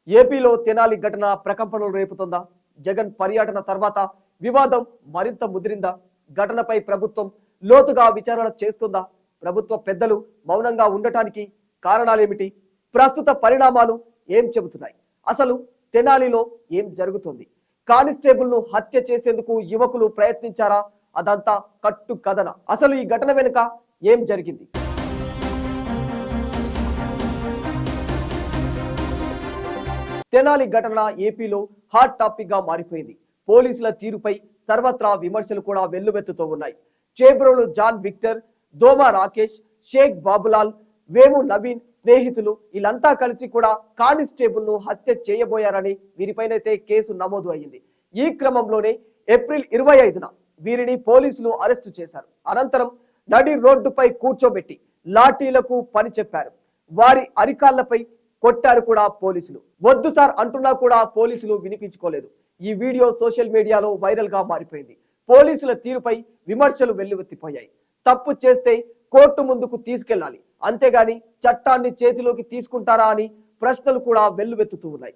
ఏపీలో తెనాలి ఘటన ప్రకంపనలు రేపుతుందా? జగన్ పర్యటన తర్వాత వివాదం మరింత ముదిరిందా? ఘటనపై ప్రభుత్వం లోతుగా విచారణ చేస్తుందా? ప్రభుత్వ పెద్దలు మౌనంగా ఉండటానికి కారణాలేమిటి? ప్రస్తుత పరిణామాలు ఏం చెబుతున్నాయి? అసలు తెనాలిలో ఏం జరుగుతుంది? కానిస్టేబుల్ ను హత్య చేసేందుకు యువకులు ప్రయత్నించారా? అదంతా కట్టు కథన. అసలు ఈ ఘటన వెనుక ఏం జరిగింది? తెనాలి ఘటన ఏపీలో హాట్ టాపిక్ గా మారిపోయింది. పోలీసుల తీరుపై సర్వత్రా విమర్శలు కూడా వెల్లువెత్తుతూ ఉన్నాయి. చేబ్రోలు జాన్ విక్టర్, దోమా రాకేష్, షేక్ బాబులాల్, వేము నవీన్ స్నేహితులు వీళ్ళంతా కలిసి కూడా కానిస్టేబుల్ ను హత్య చేయబోయారని వీరిపైనైతే కేసు నమోదు అయ్యింది. ఈ క్రమంలోనే ఏప్రిల్ 25న వీరిని పోలీసులు అరెస్టు చేశారు. అనంతరం నడి రోడ్డుపై కూర్చోబెట్టి లాఠీలకు పని చెప్పారు. వారి అరికాళ్లపై కొట్టారు కూడా పోలీసులు. వద్దు సార్ అంటున్నా కూడా పోలీసులు వినిపించుకోలేదు. ఈ వీడియో సోషల్ మీడియాలో వైరల్ గా మారిపోయింది. పోలీసుల తీరుపై విమర్శలు వెల్లువెత్తిపోయాయి. తప్పు చేస్తే కోర్టు ముందుకు తీసుకెళ్లాలి, అంతేగాని చట్టాన్ని చేతిలోకి తీసుకుంటారా అని ప్రశ్నలు కూడా వెల్లువెత్తుతూ ఉన్నాయి.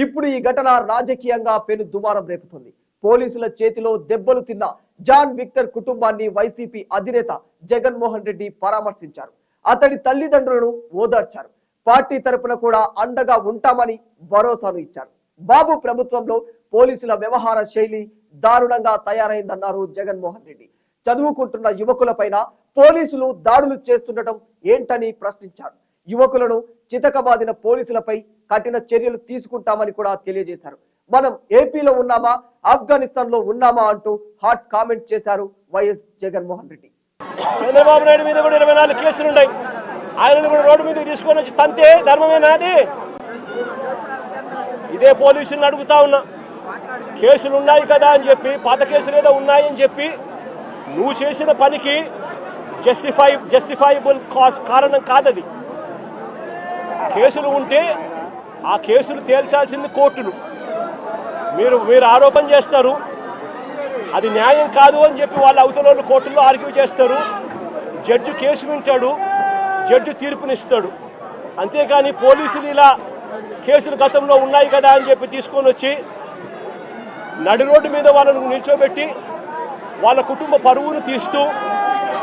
ఇప్పుడు ఈ ఘటన రాజకీయంగా పెను దుమారం రేపుతుంది. పోలీసుల చేతిలో దెబ్బలు తిన్న జాన్ విక్టర్ కుటుంబాన్ని వైసీపీ అధినేత జగన్మోహన్ రెడ్డి పరామర్శించారు. అతడి తల్లిదండ్రులను ఓదార్చారు. పార్టీ తరపున కూడా అండగా ఉంటామని భరోసాను ఇచ్చారు. బాబు ప్రభుత్వంలో పోలీసుల వ్యవహార శైలి దారుణంగా తయారైందన్నారు జగన్మోహన్ రెడ్డి. చదువుకుంటున్న యువకులపైన పోలీసులు దాడులు చేస్తుండటం ఏంటని ప్రశ్నించారు. యువకులను చితకబాదిన పోలీసులపై కఠిన చర్యలు తీసుకుంటామని కూడా తెలియజేశారు. మనం ఏపీలో ఉన్నామా, ఆఫ్ఘనిస్తాన్ లో ఉన్నామా అంటూ హాట్ కామెంట్ చేశారు వైఎస్ జగన్మోహన్ రెడ్డి. చంద్రబాబు నాయుడు మీద కూడా 24 కేసులు ఉన్నాయి. ఆయనను కూడా రోడ్డు మీద తీసుకొని వచ్చి తంతే ధర్మమేనా అది? ఇదే పోలీసులను అడుగుతా ఉన్నా. కేసులు ఉన్నాయి కదా అని చెప్పి, పాత కేసులు ఏదో ఉన్నాయని చెప్పి నువ్వు చేసిన పనికి జస్టిఫైబుల్ కారణం కాదది. కేసులు ఉంటే ఆ కేసులు తేల్చాల్సింది కోర్టులు. మీరు ఆరోపణ చేస్తారు, అది న్యాయం కాదు అని చెప్పి వాళ్ళ అవతల కోర్టుల్లో ఆర్గ్యూ చేస్తారు. జడ్జి కేసు వింటాడు, జడ్జి తీర్పునిస్తాడు. అంతేకాని పోలీసులు ఇలా కేసులు గతంలో ఉన్నాయి కదా అని చెప్పి తీసుకొని వచ్చి నడి రోడ్డు మీద వాళ్ళను నిల్చోబెట్టి వాళ్ళ కుటుంబ పరువును తీస్తూ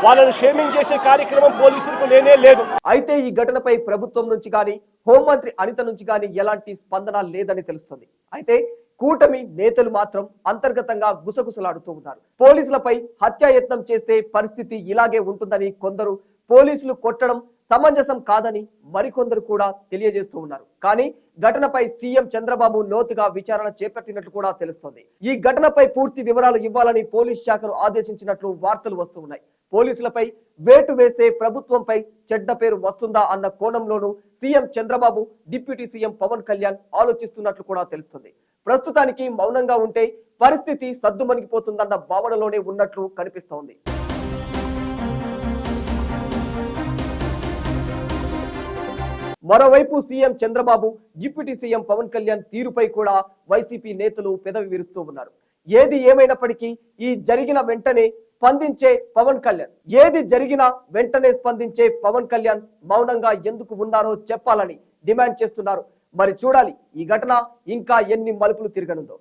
వాళ్ళను షేమింగ్ చేసే కార్యక్రమం పోలీసులకు లేనే లేదు. అయితే ఈ ఘటనపై ప్రభుత్వం నుంచి కానీ, హోంమంత్రి అనిత నుంచి కానీ ఎలాంటి స్పందన లేదని తెలుస్తుంది. అయితే కూటమి నేతలు మాత్రం అంతర్గతంగా గుసగుసలాడుతూ ఉన్నారు. పోలీసులపై హత్యాయత్నం చేస్తే పరిస్థితి ఇలాగే ఉంటుందని కొందరు, పోలీసులు కొట్టడం సమంజసం కాదని మరికొందరు కూడా తెలియజేస్తూ ఉన్నారు. కానీ ఘటనపై సీఎం చంద్రబాబు లోతుగా విచారణ చేపట్టినట్లు కూడా తెలుస్తోంది. ఈ ఘటనపై పూర్తి వివరాలు ఇవ్వాలని పోలీస్ శాఖను ఆదేశించినట్లు వార్తలు వస్తూ ఉన్నాయి. పోలీసులపై వేటు వేస్తే ప్రభుత్వంపై చెడ్డ పేరు వస్తుందా అన్న కోణంలోనూ CM Chandrababu, deputy CM Pawan Kalyan ఆలోచిస్తున్నట్లు కూడా తెలుస్తుంది. ప్రస్తుతానికి మౌనంగా ఉంటే పరిస్థితి సద్దుమణిగిపోతుందన్న భావనలోనే ఉన్నట్లు కనిపిస్తోంది. మరోవైపు CM Chandrababu, deputy CM Pawan Kalyan తీరుపై కూడా వైసీపీ నేతలు పెదవి విరుస్తూ ఉన్నారు. ఏది ఏమైనప్పటికీ ఈ జరిగిన వెంటనే స్పందించే పవన్ కళ్యాణ్ మౌనంగా ఎందుకు ఉన్నారో చెప్పాలని డిమాండ్ చేస్తున్నారు. మరి చూడాలి ఈ ఘటన ఇంకా ఎన్ని మలుపులు తిరగనుందో.